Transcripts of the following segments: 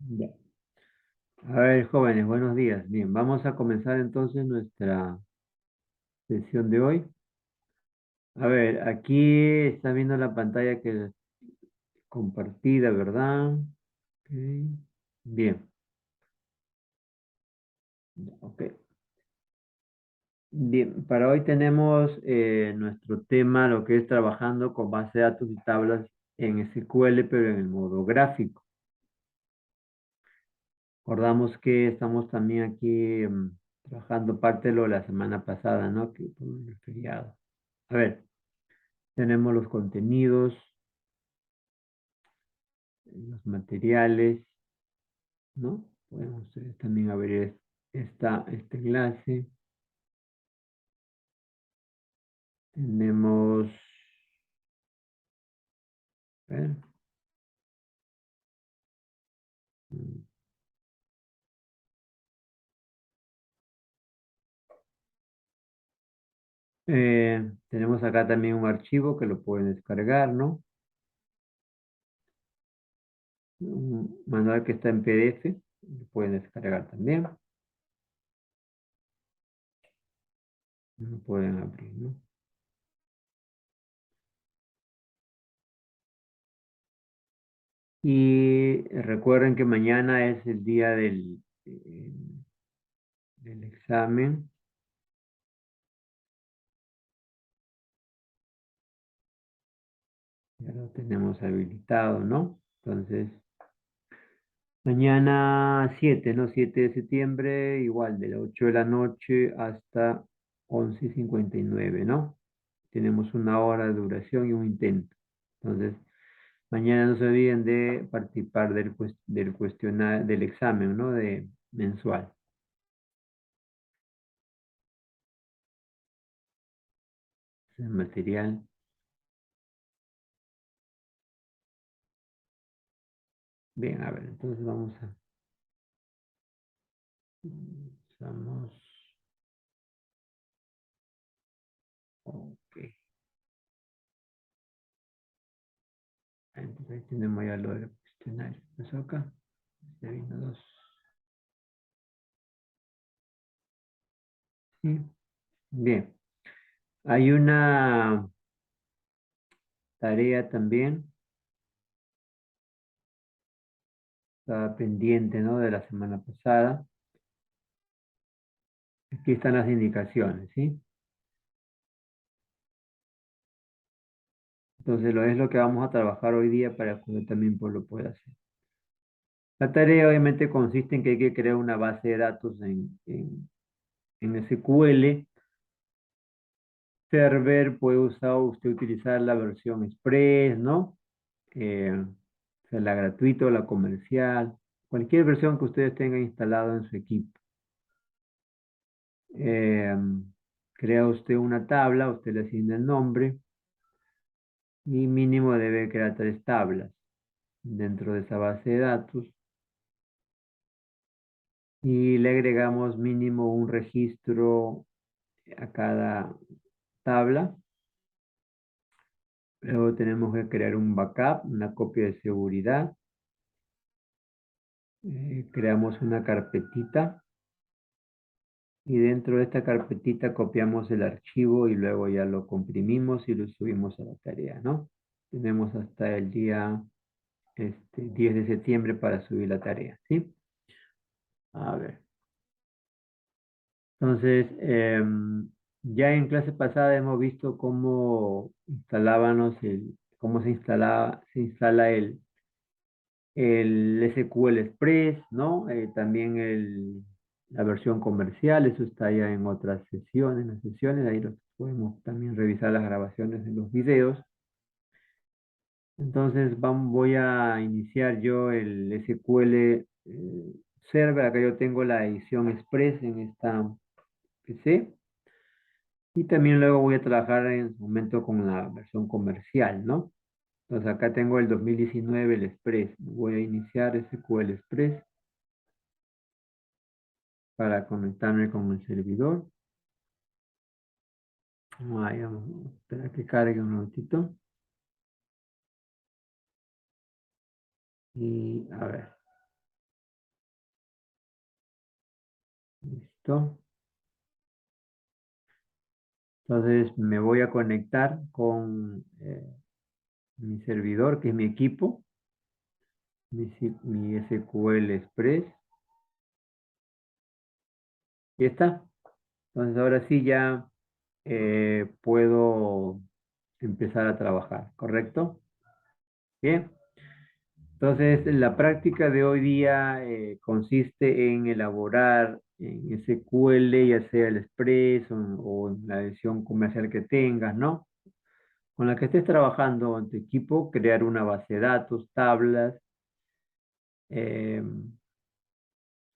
Ya. A ver, jóvenes, buenos días. Bien, vamos a comenzar entonces nuestra sesión de hoy. A ver, aquí está viendo la pantalla que es compartida, ¿verdad? Ok. Bien, ok. Bien, para hoy tenemos nuestro tema, lo que es trabajando con base de datos y tablas en SQL, pero en el modo gráfico. Recordamos que estamos también aquí trabajando parte de lo de la semana pasada, ¿no? Que fue el feriado. A ver. Tenemos los contenidos, los materiales, ¿no? Podemos ustedes también abrir este enlace. Tenemos, a ver, mm, tenemos acá también un archivo que lo pueden descargar, ¿no? Un manual que está en PDF, lo pueden descargar también, lo pueden abrir, ¿no? Y recuerden que mañana es el día del examen. Ya lo tenemos habilitado, ¿no? Entonces, mañana 7, ¿no? 7 de septiembre, igual de las 8 de la noche hasta 11:59, ¿no? Tenemos una hora de duración y un intento. Entonces, mañana no se olviden de participar del cuestionario, del examen, ¿no? De mensual. El material. Bien, a ver, entonces vamos a... Vamos... Ok. Entonces ahí tenemos ya lo del cuestionario. Eso acá. Ya vino dos. Sí. Bien. Hay una tarea también, estaba pendiente, ¿no? De la semana pasada. Aquí están las indicaciones, ¿sí? Entonces es lo que vamos a trabajar hoy día para que usted también pues, lo pueda hacer. La tarea obviamente consiste en que hay que crear una base de datos en SQL. Server puede usted utilizar la versión Express, ¿no? O sea, la gratuita o la comercial, cualquier versión que ustedes tengan instalado en su equipo. Eh, Crea usted una tabla, usted le asigna el nombre y mínimo debe crear 3 tablas dentro de esa base de datos y le agregamos mínimo un registro a cada tabla. Luego tenemos que crear un backup, una copia de seguridad. Creamos una carpetita y dentro de esta carpetita copiamos el archivo y luego ya lo comprimimos y lo subimos a la tarea, ¿no? Tenemos hasta el día 10 de septiembre para subir la tarea, ¿sí? A ver. Entonces, ya en clase pasada hemos visto cómo cómo se instala el SQL Express, ¿no? También la versión comercial, eso está ya en otras sesiones, en las sesiones, ahí los podemos también revisar las grabaciones de los videos. Entonces voy a iniciar yo el SQL Server, acá yo tengo la edición Express en esta PC. Y también luego voy a trabajar en su momento con la versión comercial, ¿no? Entonces acá tengo el 2019, el Express. Voy a iniciar SQL Express para conectarme con el servidor. Vamos a esperar que cargue un minutito. Y a ver. ¿Listo? Entonces me voy a conectar con mi servidor, que es mi equipo, mi SQL Express. Y está. Entonces ahora sí ya puedo empezar a trabajar, ¿correcto? Bien. Entonces, la práctica de hoy día consiste en elaborar en SQL, ya sea el Express o en la versión comercial que tengas, ¿no? Con la que estés trabajando en tu equipo, crear una base de datos, tablas, eh,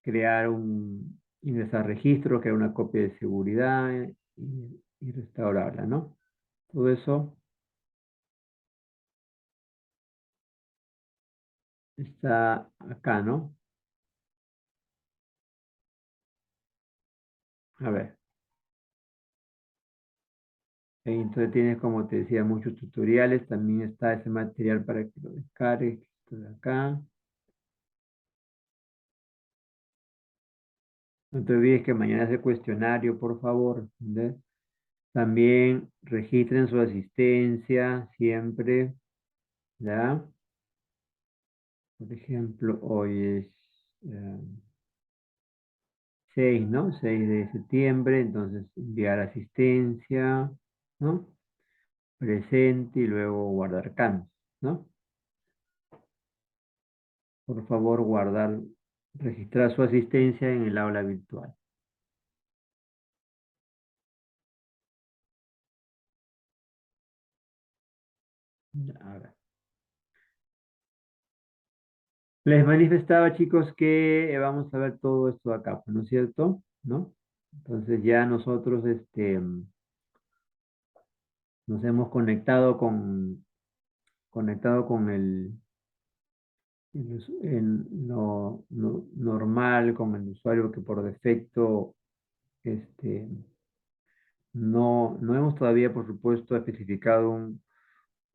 ingresar registros, crear una copia de seguridad y restaurarla, ¿no? Todo eso está acá, ¿no? A ver. Entonces tienes, como te decía, muchos tutoriales. También está ese material para que lo descargues. Esto de acá. No te olvides que mañana es el cuestionario, por favor. ¿Entendés? También registren su asistencia siempre. ¿Ya? Por ejemplo, hoy es 6, ¿no? 6 de septiembre. Entonces, enviar asistencia, ¿no? Presente y luego guardar cambios, ¿no? Por favor, registrar su asistencia en el aula virtual. Ya, a ver. Les manifestaba, chicos, que vamos a ver todo esto acá, pues, ¿no es cierto? ¿No? Entonces ya nosotros nos hemos conectado con lo normal, con el usuario que por defecto este, no hemos todavía, por supuesto, especificado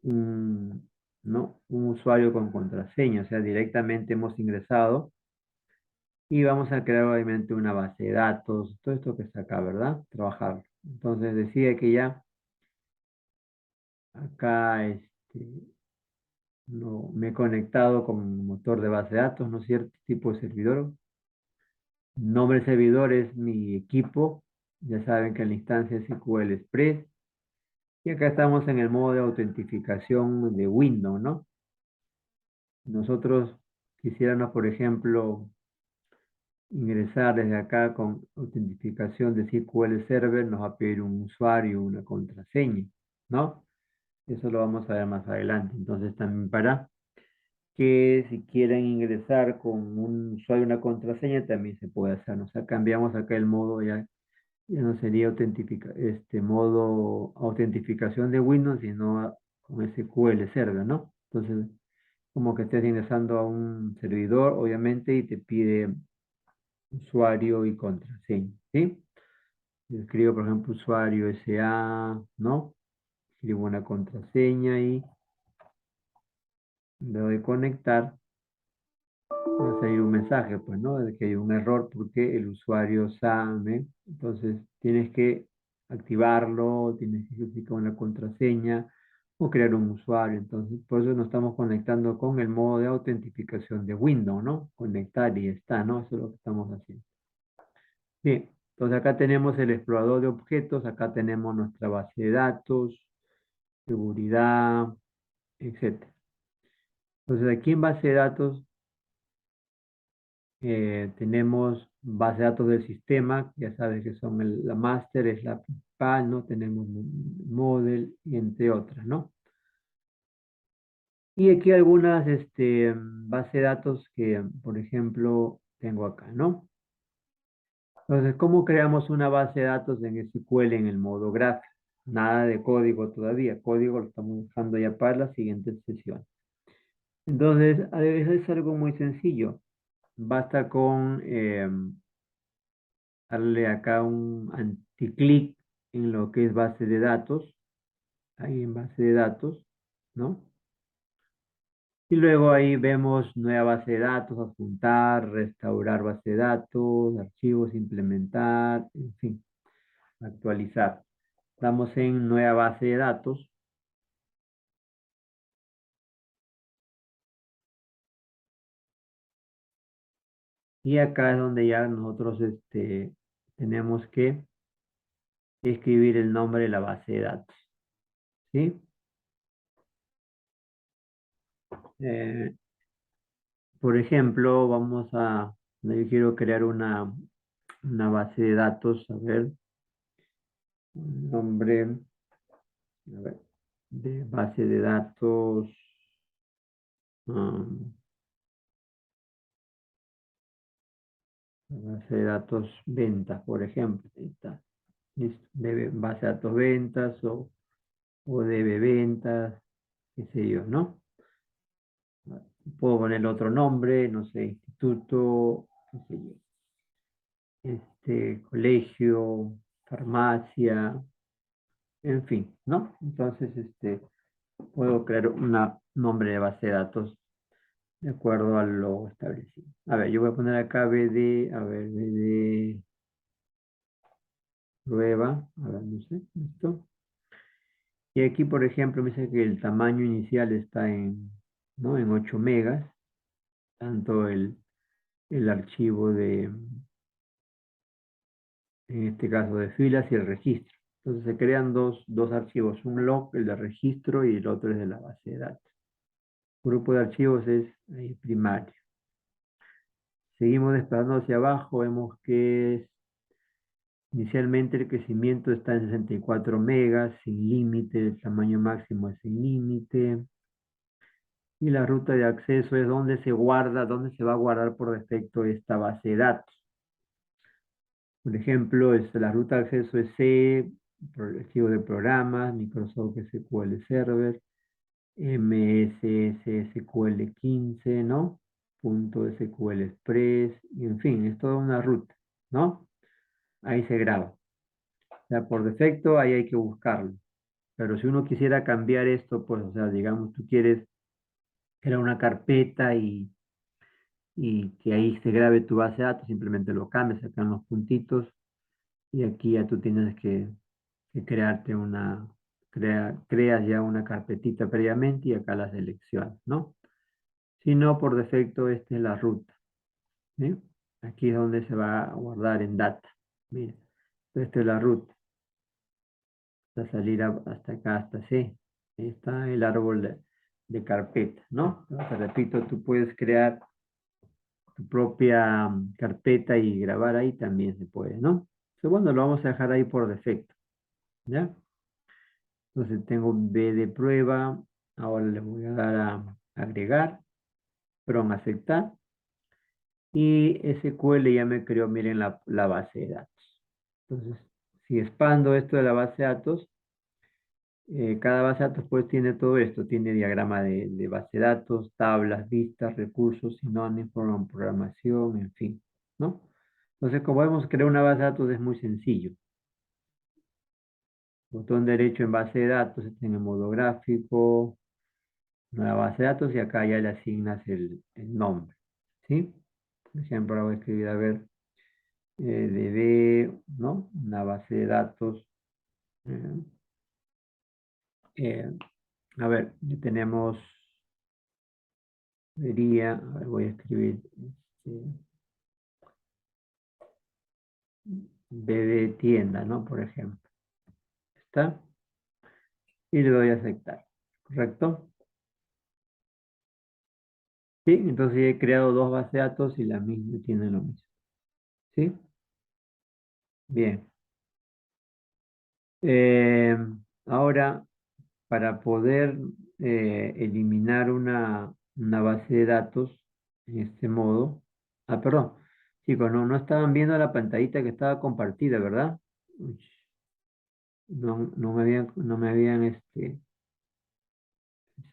un, ¿no? un usuario con contraseña, o sea, directamente hemos ingresado y vamos a crear obviamente una base de datos, todo esto que está acá, ¿verdad? Trabajar. Entonces decía que ya acá no, me he conectado con un motor de base de datos, ¿no es cierto? Tipo de servidor. Nombre del servidor es mi equipo. Ya saben que en la instancia es SQL Express. Y acá estamos en el modo de autentificación de Windows, ¿no? Nosotros quisiéramos, por ejemplo, ingresar desde acá con autentificación de SQL Server, nos va a pedir un usuario, y una contraseña, ¿no? Eso lo vamos a ver más adelante. Entonces también para que si quieren ingresar con un usuario y una contraseña, también se puede hacer. O sea, cambiamos acá el modo, ya no sería modo autentificación de Windows, sino con SQL Server, ¿no? Entonces, como que estés ingresando a un servidor, obviamente, y te pide usuario y contraseña, ¿sí? Yo escribo, por ejemplo, usuario SA, ¿no? Escribo una contraseña y le doy conectar. Va a salir un mensaje, pues, ¿no? De que hay un error porque el usuario sabe. Entonces, tienes que activarlo, tienes que verificar una contraseña o crear un usuario. Entonces, por eso nos estamos conectando con el modo de autentificación de Windows, ¿no? Conectar y está, ¿no? Eso es lo que estamos haciendo. Bien, entonces acá tenemos el explorador de objetos, acá tenemos nuestra base de datos, seguridad, etcétera. Entonces aquí en base de datos tenemos base de datos del sistema, ya sabes que son la master, es la principal, ¿no? Tenemos model y entre otras, ¿no? Y aquí algunas bases de datos que, por ejemplo, tengo acá, ¿no? Entonces, ¿cómo creamos una base de datos en SQL en el modo gráfico? Nada de código todavía. Código lo estamos dejando ya para la siguiente sesión. Entonces, a veces es algo muy sencillo. Basta con darle acá un anticlic en lo que es base de datos. Ahí en base de datos, ¿no? Y luego ahí vemos nueva base de datos, adjuntar, restaurar base de datos, archivos, implementar, en fin, actualizar. Estamos en nueva base de datos y acá es donde ya nosotros tenemos que escribir el nombre de la base de datos. ¿Sí? Eh, por ejemplo, yo quiero crear una base de datos, a ver, un nombre, a ver, de base de datos, um, base de datos ventas, por ejemplo. Ahí está. Base de datos ventas o debe ventas, qué sé yo, ¿no? Puedo poner otro nombre, no sé, instituto, qué sé yo, colegio, farmacia, en fin, ¿no? Entonces, puedo crear un nombre de base de datos de acuerdo a lo establecido. A ver, yo voy a poner acá BD, a ver, BD prueba, a ver, no sé, esto. Y aquí, por ejemplo, me dice que el tamaño inicial está ¿no? En 8 megas, tanto el archivo en este caso, de filas y el registro. Entonces se crean dos archivos, un log, el de registro, y el otro es de la base de datos. El grupo de archivos es ahí, primario. Seguimos desplazando hacia abajo, vemos que inicialmente el crecimiento está en 64 megas, sin límite, el tamaño máximo es sin límite. Y la ruta de acceso es donde se guarda, donde se va a guardar por defecto esta base de datos. Por ejemplo, la ruta de acceso es C, archivo de programas, Microsoft SQL Server, MSS SQL 15, ¿no? Punto SQL Express, y en fin, es toda una ruta, ¿no? Ahí se graba. O sea, por defecto ahí hay que buscarlo. Pero si uno quisiera cambiar esto, pues, o sea, digamos, tú quieres crear una carpeta y que ahí se grabe tu base de datos, simplemente lo cambias acá en los puntitos y aquí ya tú tienes que crearte creas ya una carpetita previamente y acá la seleccionas, ¿no? Si no, por defecto, esta es la ruta, ¿sí? Aquí es donde se va a guardar en data. Mira, esta es la ruta, hasta salir hasta acá, hasta C. Ahí está el árbol de carpeta, ¿no? Te repito, tú puedes crear tu propia carpeta y grabar ahí también se puede, ¿no? Segundo, lo vamos a dejar ahí por defecto, ¿ya? Entonces tengo B de prueba, ahora le voy a dar a agregar, perdón, aceptar, y SQL ya me creó, miren, la base de datos. Entonces, si expando esto de la base de datos, cada base de datos pues tiene todo esto, tiene diagrama de base de datos, tablas, vistas, recursos, sinónimos, programación, en fin, ¿no? Entonces, como vemos, crear una base de datos es muy sencillo. Botón derecho en base de datos, en el modo gráfico, nueva base de datos, y acá ya le asignas el nombre, ¿sí? Por ejemplo, ahora voy a escribir, a ver, DB, ¿no? Una base de datos. eh, eh, a ver, ya tenemos, a ver, voy a escribir B de tienda, ¿no? Por ejemplo. ¿Está? Y le doy a aceptar. ¿Correcto? Sí, entonces he creado dos bases de datos y la misma tiene lo mismo. ¿Sí? Bien. Eh, ahora, para poder eliminar una base de datos en este modo. Ah, perdón. Chicos, no estaban viendo la pantallita que estaba compartida, ¿verdad? Uy, no me habían.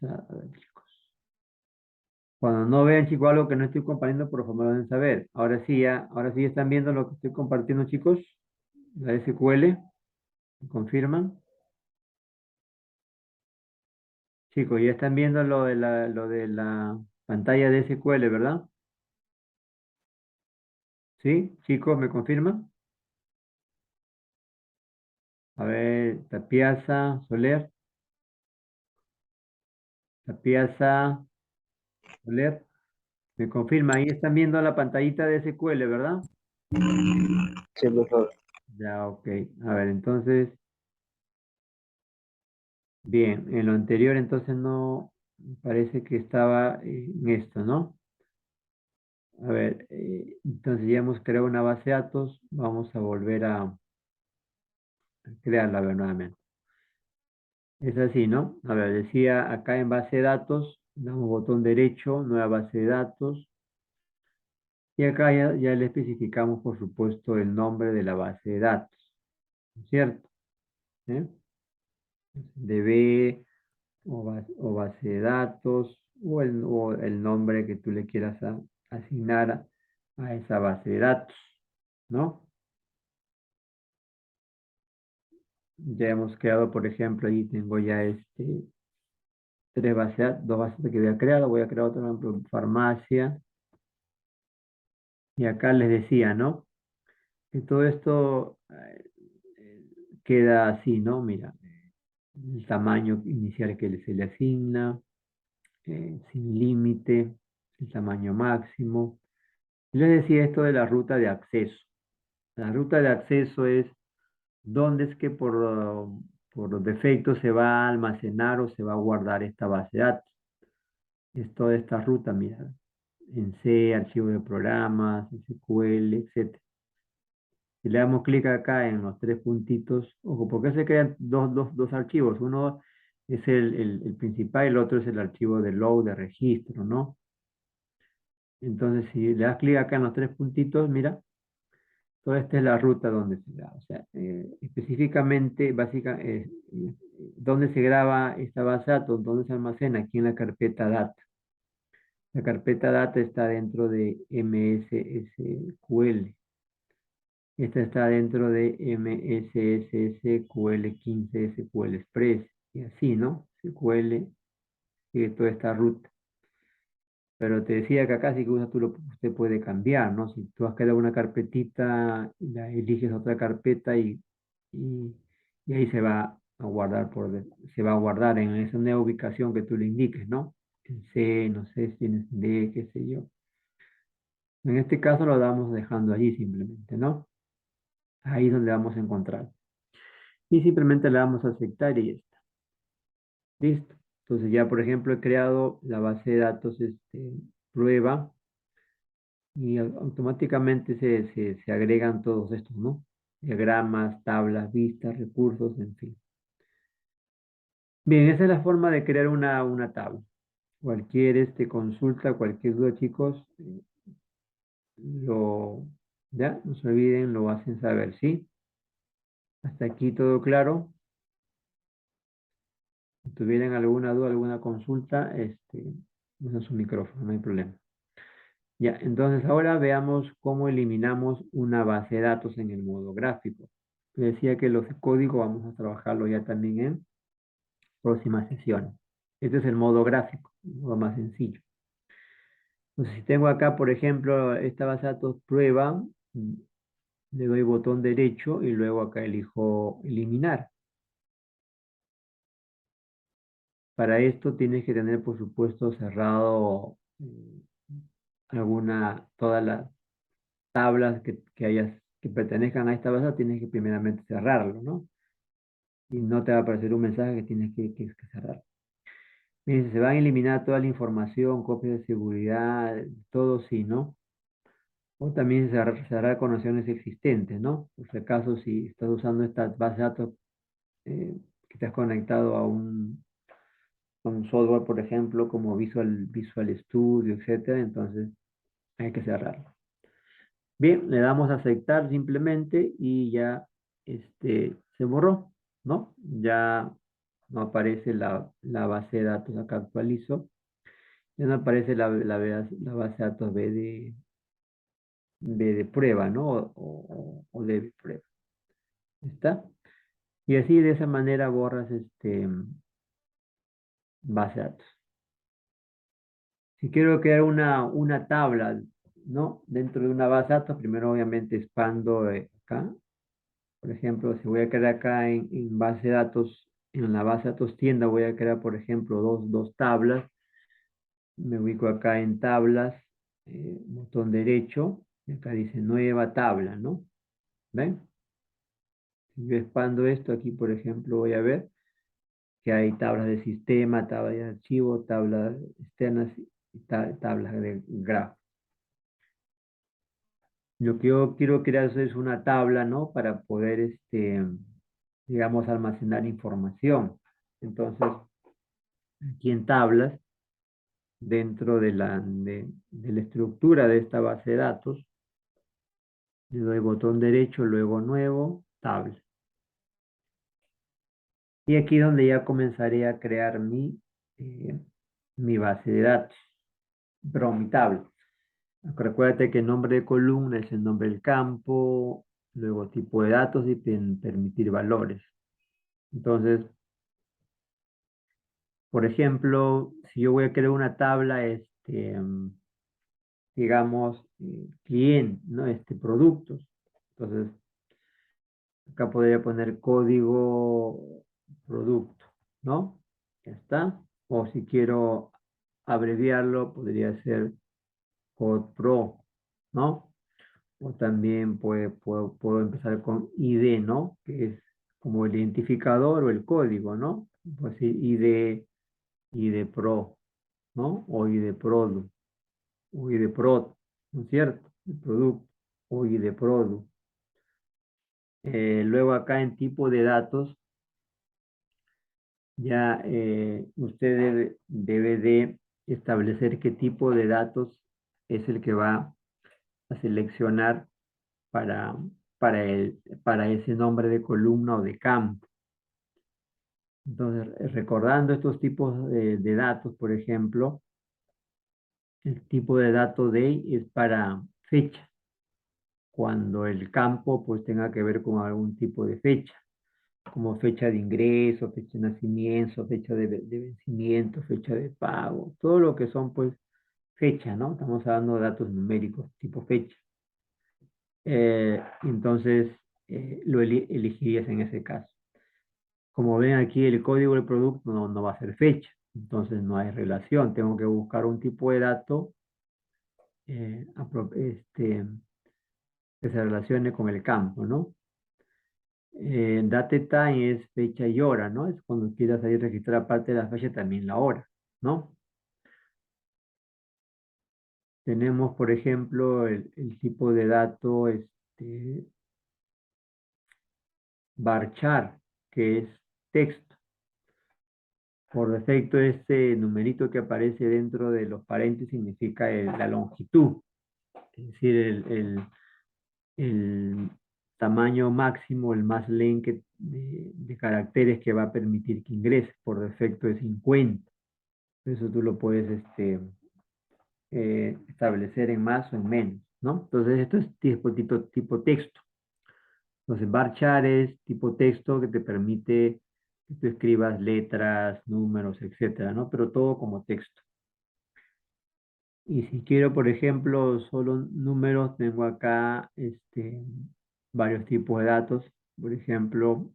A ver, chicos. Cuando no vean, chicos, algo que no estoy compartiendo, por favor, me lo deben saber. Ahora sí están viendo lo que estoy compartiendo, chicos. La SQL, ¿me confirman? Chicos, ya están viendo lo de la pantalla de SQL, ¿verdad? ¿Sí? Chicos, ¿me confirman? A ver, Tapiaza, Soler, Tapiaza, Soler. Me confirma, ahí están viendo la pantallita de SQL, ¿verdad? Sí, profesor. Ya, ok. A ver, entonces, bien, en lo anterior entonces no, parece que estaba en esto, ¿no? A ver, entonces ya hemos creado una base de datos, vamos a volver a crearla, a ver, nuevamente. Es así, ¿no? A ver, decía acá en base de datos, damos botón derecho, nueva base de datos, y acá ya le especificamos, por supuesto, el nombre de la base de datos, ¿no es cierto? ¿Eh? DB o base de datos o el nombre que tú le quieras asignar a esa base de datos, ¿no? Ya hemos creado, por ejemplo, ahí tengo ya tres bases, dos bases que había creado, voy a crear otra, por ejemplo, farmacia, y acá les decía, ¿no? Que todo esto queda así, ¿no? Mira, el tamaño inicial que se le asigna, sin límite, el tamaño máximo. Les decía esto de la ruta de acceso. La ruta de acceso es dónde es que por defecto se va a almacenar o se va a guardar esta base de datos. Es toda esta ruta, mira, en C, archivo de programas, SQL, etcétera. Si le damos clic acá en los tres puntitos, ojo, porque se crean dos archivos. Uno es el principal y el otro es el archivo de load, de registro, ¿no? Entonces, si le das clic acá en los tres puntitos, mira, toda esta es la ruta donde se da. O sea, específicamente, dónde se graba esta base de datos, dónde se almacena, aquí en la carpeta data. La carpeta data está dentro de MSSQL. Esta está dentro de MSSSQL 15 SQL Express. Y así, ¿no? SQL sigue toda esta ruta. Pero te decía que acá sí que usted puede cambiar, ¿no? Si tú has creado una carpetita y la eliges otra carpeta y, y ahí se va a guardar se va a guardar en esa nueva ubicación que tú le indiques, ¿no? En C, no sé si tienes D, qué sé yo. En este caso lo damos dejando allí simplemente, ¿no? Ahí es donde vamos a encontrar. Y simplemente le damos a aceptar y ya está. Listo. Entonces ya, por ejemplo, he creado la base de datos prueba y automáticamente se agregan todos estos, ¿no? Diagramas, tablas, vistas, recursos, en fin. Bien, esa es la forma de crear una tabla. Cualquier consulta, cualquier duda, chicos, ya, no se olviden, lo hacen saber, ¿sí? Hasta aquí todo claro. Si tuvieran alguna duda, alguna consulta, usen su micrófono, no hay problema. Ya, entonces ahora veamos cómo eliminamos una base de datos en el modo gráfico. Les decía que los códigos vamos a trabajarlo ya también en próximas sesiones. Este es el modo gráfico, el modo más sencillo. Entonces, si tengo acá, por ejemplo, esta base de datos prueba, le doy botón derecho y luego acá elijo eliminar. Para esto tienes que tener, por supuesto, cerrado todas las tablas que pertenezcan a esta base, tienes que primeramente cerrarlo, ¿no? Y no te va a aparecer un mensaje que tienes que cerrar. Miren, se va a eliminar toda la información, copias de seguridad, todo sí, ¿no? O también se hará conexiones existentes, ¿no? Por si acaso, si estás usando esta base de datos que te has conectado a un software, por ejemplo, como Visual Studio, etcétera, entonces hay que cerrarlo. Bien, le damos a aceptar simplemente y ya se borró, ¿no? Ya no aparece la base de datos, acá actualizo, ya no aparece la base de datos B de prueba, ¿no? O de prueba. ¿Está? Y así de esa manera borras base de datos. Si quiero crear una tabla, ¿no? Dentro de una base de datos, primero obviamente expando acá. Por ejemplo, si voy a crear acá en base de datos, en la base de datos tienda, voy a crear, por ejemplo, dos tablas. Me ubico acá en tablas, botón derecho, y acá dice nueva tabla, ¿no? ¿Ven? Si yo expando esto, aquí, por ejemplo, voy a ver que hay tablas de sistema, tablas de archivo, tablas externas y tablas de grafo. Lo que yo quiero crear es una tabla, ¿no? Para poder, digamos, almacenar información. Entonces, aquí en tablas, dentro de la estructura de esta base de datos, le doy botón derecho, luego nuevo, tabla. Y aquí donde ya comenzaré a crear mi base de datos, pero mi tabla. Recuérdate que el nombre de columna es el nombre del campo, luego tipo de datos y permitir valores. Entonces, por ejemplo, si yo voy a crear una tabla, digamos, cliente, ¿no? Productos. Entonces, acá podría poner código producto, ¿no? Ya está. O si quiero abreviarlo, podría ser code pro, ¿no? O también puedo empezar con ID, ¿no? Que es como el identificador o el código, ¿no? Pues sí, ID pro, ¿no? O ID product, o ID prod, ¿no es cierto? El producto, o ID product. Luego acá en tipo de datos, ya usted debe de establecer qué tipo de datos es el que va a seleccionar para, para ese nombre de columna o de campo. Entonces, recordando estos tipos de datos, por ejemplo, el tipo de dato day es para fecha, cuando el campo pues tenga que ver con algún tipo de fecha, como fecha de ingreso, fecha de nacimiento, fecha de vencimiento, fecha de pago, todo lo que son pues fecha, ¿no? Estamos hablando de datos numéricos, tipo fecha. Entonces, lo elegirías en ese caso. Como ven aquí, el código del producto no va a ser fecha, entonces no hay relación. Tengo que buscar un tipo de dato que se relacione con el campo, ¿no? Date time es fecha y hora, ¿no? Es cuando quieras ahí registrar aparte de la fecha también la hora, ¿no? Tenemos, por ejemplo, el tipo de dato varchar, que es texto. Por defecto, este numerito que aparece dentro de los paréntesis significa la longitud, es decir, el tamaño máximo, el más length de caracteres que va a permitir que ingrese. Por defecto es 50. Eso tú lo puedes establecer en más o en menos, ¿no? Entonces, esto es tipo texto. Entonces, varchar es tipo texto que te permite que tú escribas letras, números, etcétera, ¿no? Pero todo como texto. Y si quiero, por ejemplo, solo números, tengo acá varios tipos de datos. Por ejemplo,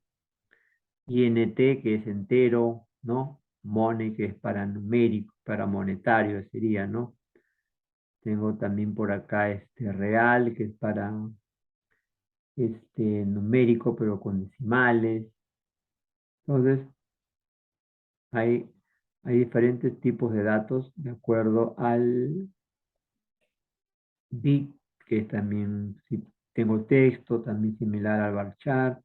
INT, que es entero, ¿no? Money, que es para numérico, para monetario sería, ¿no? Tengo también por acá real, que es para numérico, pero con decimales. Entonces, hay, hay diferentes tipos de datos de acuerdo al bit, que es también, si tengo texto, también similar al varchar.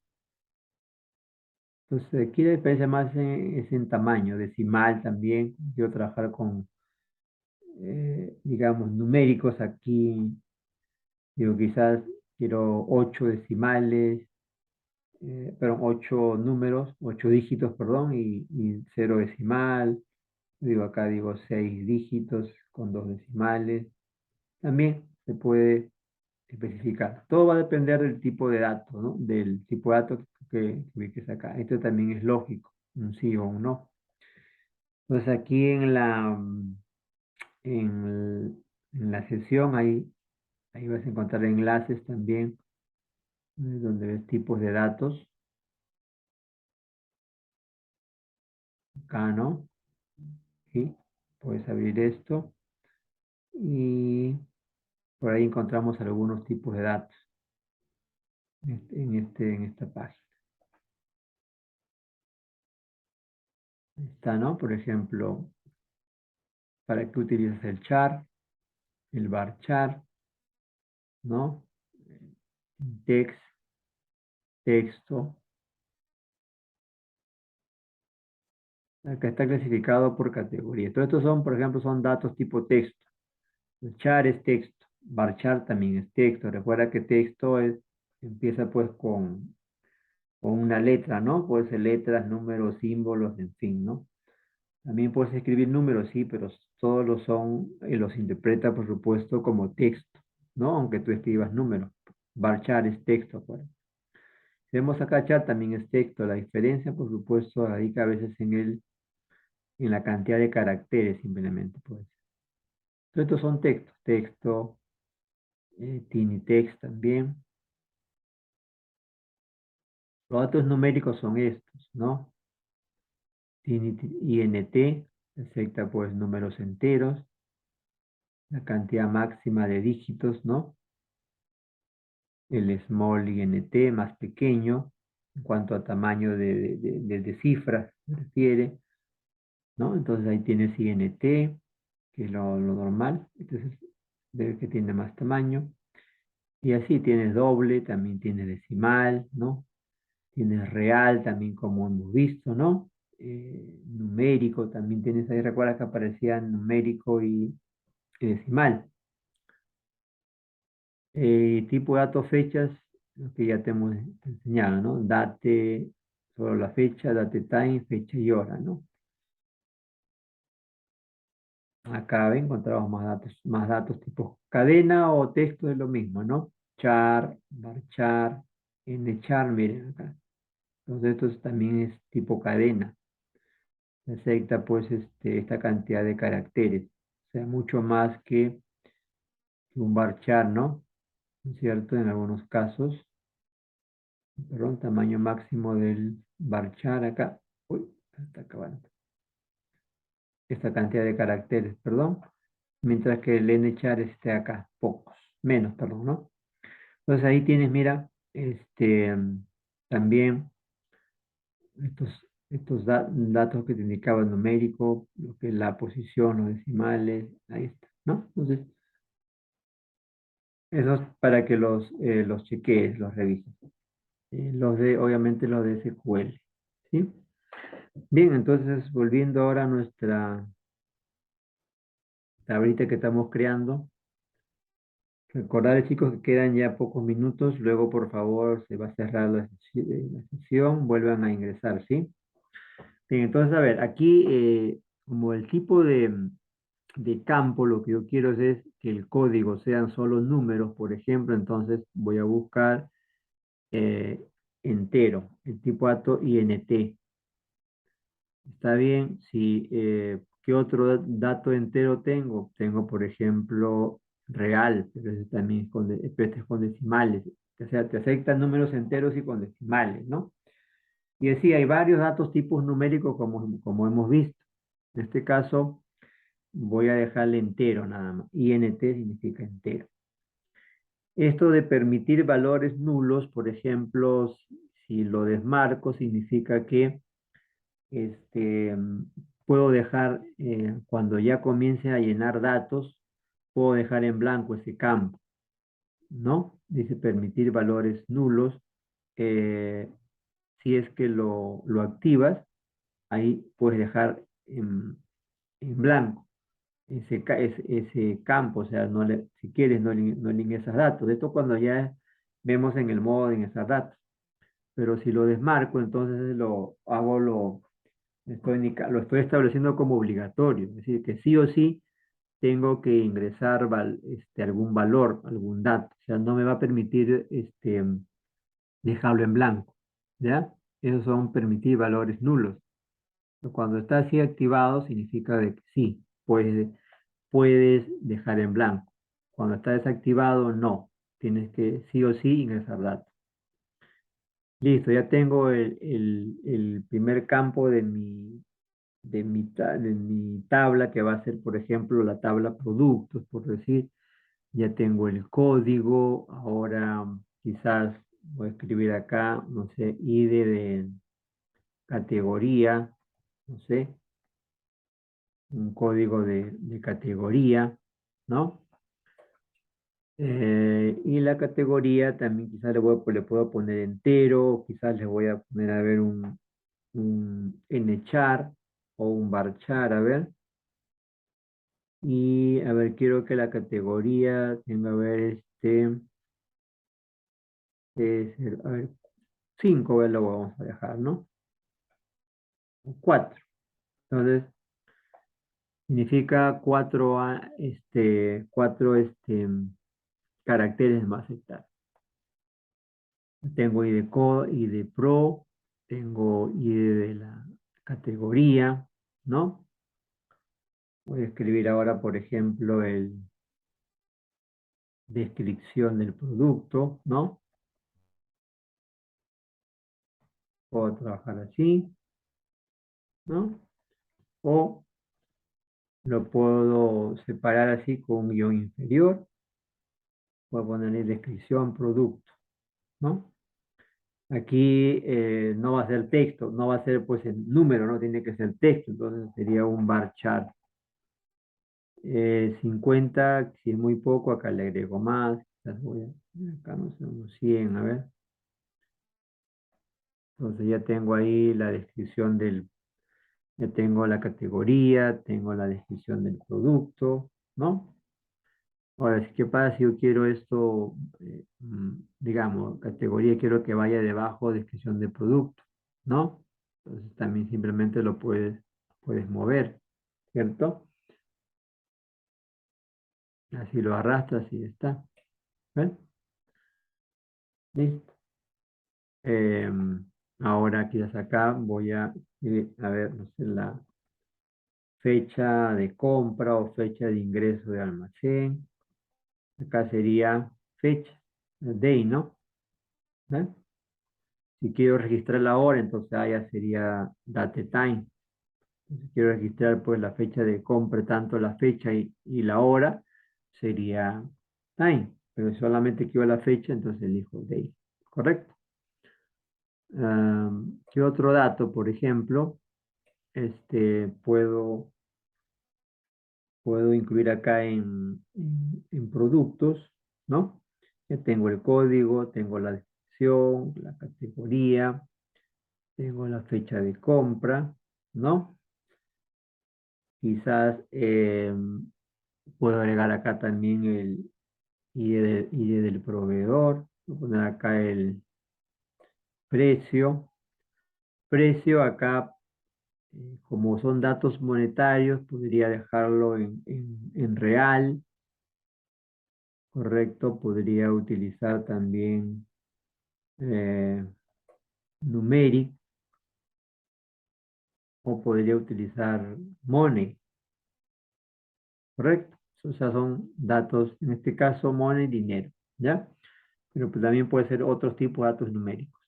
Entonces, aquí la diferencia más es en tamaño, decimal también. Quiero trabajar con, digamos, numéricos aquí. Digo, quizás quiero 8 decimales, perdón, 8 números, 8 dígitos, perdón, y 0 decimal. Digo, acá digo 6 dígitos con 2 decimales. También se puede especificar. Todo va a depender del tipo de dato, ¿no? Del tipo de dato que ubiques acá. Esto también es lógico, un sí o un no. Entonces aquí en la sesión, ahí vas a encontrar enlaces también, donde ves tipos de datos. Acá, ¿no? Sí, puedes abrir esto y por ahí encontramos algunos tipos de datos en esta página. Está, ¿no? Por ejemplo, ¿para qué utilizas el char, el varchar, ¿no? Text, texto. Acá está clasificado por categoría. Todos estos son, por ejemplo, son datos tipo texto. El char es texto. Varchar también es texto. Recuerda que texto empieza pues con una letra, ¿no? Puede ser letras, números, símbolos, en fin, ¿no? También puedes escribir números, sí, pero todos los son, y los interpreta, por supuesto, como texto, ¿no? Aunque tú escribas números. Varchar es texto, pues. Si vemos acá chat también es texto. La diferencia, por supuesto, radica a veces en la cantidad de caracteres, simplemente, pues. Entonces, estos son textos. Texto, tiny text también. Los datos numéricos son estos, ¿no? INT, acepta pues números enteros, la cantidad máxima de dígitos, ¿no? El small INT más pequeño, en cuanto a tamaño de cifras se refiere, ¿no? Entonces ahí tienes INT, que es lo normal, entonces debe que tiene más tamaño. Y así tienes doble, también tienes decimal, ¿no? Tienes real también como hemos visto, ¿no? Numérico también tienes ahí, recuerda que aparecían numérico y decimal. Tipo de datos, fechas, lo que ya te hemos enseñado, ¿no? Date, solo la fecha, date time, fecha y hora, ¿no? Acá encontramos más datos tipo cadena o texto es lo mismo, ¿no? Char, varchar, nchar, miren acá. Entonces esto también es tipo cadena. Se acepta pues esta cantidad de caracteres. O sea, mucho más que un varchar, ¿no? ¿No es cierto? En algunos casos. Perdón, tamaño máximo del varchar acá. Uy, está acabando. Esta cantidad de caracteres, perdón. Mientras que el nchar esté acá, pocos. Menos, perdón, ¿no? Entonces ahí tienes, mira, también datos que te indicaban numérico, lo que es la posición, los decimales, ahí está, ¿no? Entonces, eso es para que los chequees, los revises. Obviamente los de SQL, ¿sí? Bien, entonces volviendo ahora a nuestra tablita que estamos creando. Recordar, chicos, que quedan ya pocos minutos. Luego, por favor, se va a cerrar la sesión. Vuelvan a ingresar, ¿sí? Bien, entonces, a ver, aquí, como el tipo de campo, lo que yo quiero es que el código sean solo números, por ejemplo, entonces voy a buscar eh, entero, el tipo dato INT. Está bien, si, ¿qué otro dato entero tengo? Tengo, por ejemplo, real, pero ese también es pero este es con decimales. O sea, te aceptan números enteros y con decimales, ¿no? Y así hay varios datos tipos numéricos como hemos visto. En este caso, voy a dejarle entero nada más. INT significa entero. Esto de permitir valores nulos, por ejemplo, si lo desmarco, significa que este, puedo dejar, cuando ya comience a llenar datos, puedo dejar en blanco ese campo, ¿no? Dice permitir valores nulos. eh, si es que lo activas, ahí puedes dejar en blanco ese campo, o sea, si quieres no le ingresas datos. Esto cuando ya vemos en el modo de ingresar datos. Pero si lo desmarco, entonces lo estoy estableciendo como obligatorio. Es decir, que sí o sí tengo que ingresar algún valor, algún dato. O sea, no me va a permitir dejarlo en blanco. ¿Ya? Esos son permitir valores nulos. Cuando está así activado significa de que sí, puedes dejar en blanco. Cuando está desactivado, no. Tienes que sí o sí ingresar datos. Listo, ya tengo el primer campo de mi tabla, que va a ser, por ejemplo, la tabla productos, por decir. Ya tengo el código. Ahora quizás voy a escribir acá, no sé, ID de categoría, no sé, un código de categoría, ¿no? Y la categoría también quizás le puedo poner entero, quizás le voy a poner a ver un nchar o un varchar, a ver. Y a ver, quiero que la categoría tenga, a ver, a ver, 5, lo vamos a dejar, ¿no? 4. Entonces, significa cuatro caracteres más aceptar. Tengo ID pro, tengo ID de la categoría, ¿no? Voy a escribir ahora, por ejemplo, el descripción del producto, ¿no? Puedo trabajar así, ¿no? O lo puedo separar así con un guión inferior. Voy a ponerle descripción producto, ¿no? Aquí no va a ser texto, no va a ser pues el número, no tiene que ser texto, entonces sería un bar chart. 50, si es muy poco, acá le agrego más. Acá no sé, unos 100, a ver. Entonces ya tengo ahí la descripción ya tengo la categoría, tengo la descripción del producto, ¿no? Ahora, ¿qué pasa si yo quiero esto, digamos, categoría, quiero que vaya debajo descripción de producto, ¿no? Entonces también simplemente lo puedes mover, ¿cierto? Así lo arrastras y ya está. ¿Ven? Listo. Ahora quizás acá voy a ver, no sé, la fecha de compra o fecha de ingreso de almacén. Acá sería fecha, day, ¿no? ¿Ven? Si quiero registrar la hora, entonces allá sería date time. Si quiero registrar pues la fecha de compra, tanto la fecha y la hora, sería time. Pero si solamente quiero la fecha, entonces elijo day. ¿Correcto? ¿Qué otro dato? Por ejemplo, puedo incluir acá en productos, ¿no? Ya tengo el código, tengo la descripción, la categoría, tengo la fecha de compra, ¿no? Quizás puedo agregar acá también el ID del proveedor. Voy a poner acá el precio. Precio acá, como son datos monetarios, podría dejarlo en real, correcto. Podría utilizar también eh, numeric, o podría utilizar money, correcto. O sea, son datos, en este caso money, dinero, ¿ya? Pero pues también puede ser otros tipos de datos numéricos.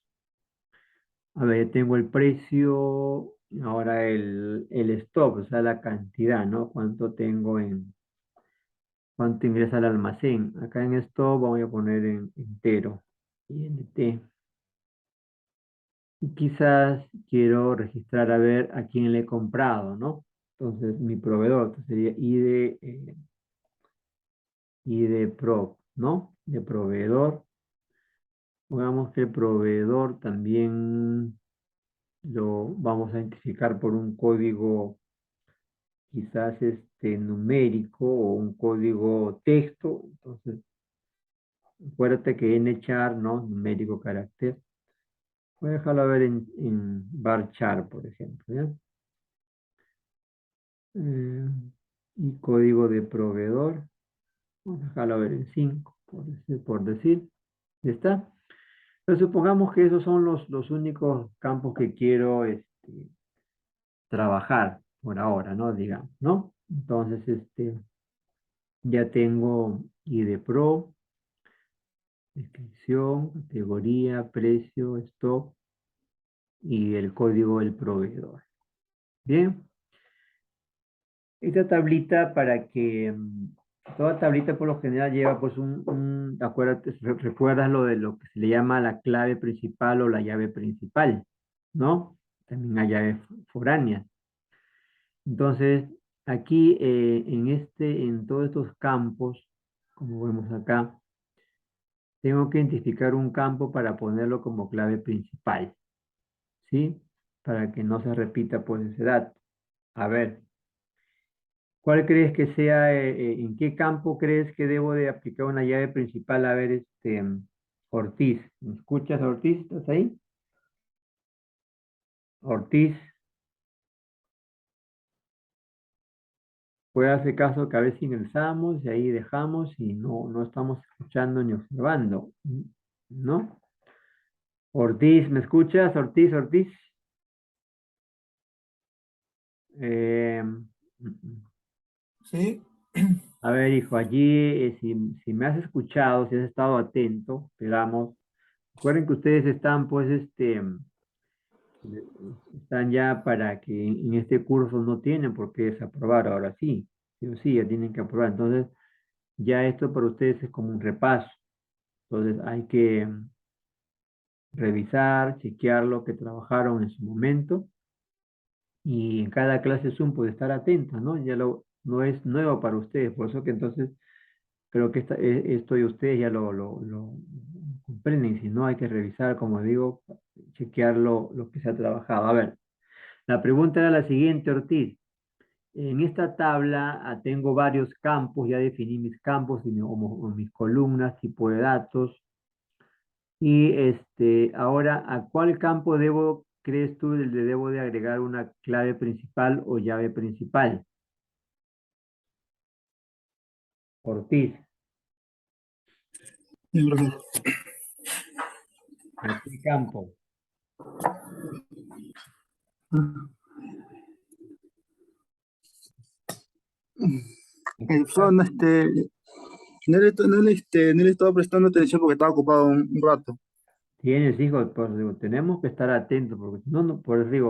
A ver, tengo el precio, ahora el stock, o sea, la cantidad, ¿no? Cuánto ingresa al almacén. Acá en stock voy a poner en entero, INT. Y quizás quiero registrar a ver a quién le he comprado, ¿no? Entonces, mi proveedor, que sería ID Pro, ¿no? De proveedor. Pongamos que el proveedor también lo vamos a identificar por un código quizás numérico o un código texto. Entonces, acuérdate que nchar, ¿no? Numérico carácter. Voy a dejarlo a ver en varchar, por ejemplo, ¿ya? Y código de proveedor. Vamos a dejarlo a ver en 5, por decir. ¿Ya está? Pero supongamos que esos son los únicos campos que quiero trabajar por ahora, ¿no? Digamos, ¿no? Entonces, ya tengo IDPRO, descripción, categoría, precio, stock y el código del proveedor. Bien, esta tablita para que, toda tablita por lo general lleva pues acuérdate, recuerdas lo de lo que se le llama la clave principal o la llave principal, ¿no? También hay llaves foráneas. Entonces, aquí en todos estos campos, como vemos acá, tengo que identificar un campo para ponerlo como clave principal, ¿sí? Para que no se repita pues ese dato. A ver, ¿cuál crees que sea, en qué campo crees que debo de aplicar una llave principal? A ver, Ortiz, ¿me escuchas, Ortiz? ¿Estás ahí? Ortiz, puede hacer caso que a veces ingresamos y ahí dejamos y no estamos escuchando ni observando, ¿no? Ortiz, ¿me escuchas? Ortiz, Ortiz. Eh, Sí, a ver, hijo, allí, si me has escuchado, si has estado atento, esperamos. Recuerden que ustedes están, pues, están ya para que en este curso no tienen por qué desaprobar, ahora sí, sí o sí, ya tienen que aprobar. Entonces, ya esto para ustedes es como un repaso. Entonces, hay que revisar, chequear lo que trabajaron en su momento y en cada clase Zoom, pues, estar atenta, ¿no? No es nuevo para ustedes, por eso que entonces creo que esto de ustedes ya lo comprenden, si no hay que revisar, como digo, chequear lo que se ha trabajado. A ver, la pregunta era la siguiente, Ortiz. En esta tabla tengo varios campos, ya definí mis campos y o mis columnas, tipo de datos. Y ahora, ¿a cuál campo crees tú, le debo de agregar una clave principal o llave principal? Ortiz, sí, profesor. ¿a qué campo? El profesor, no le estaba prestando atención porque estaba ocupado un rato. Tienes hijos, pues digo, tenemos que estar atentos, porque si no, por eso digo,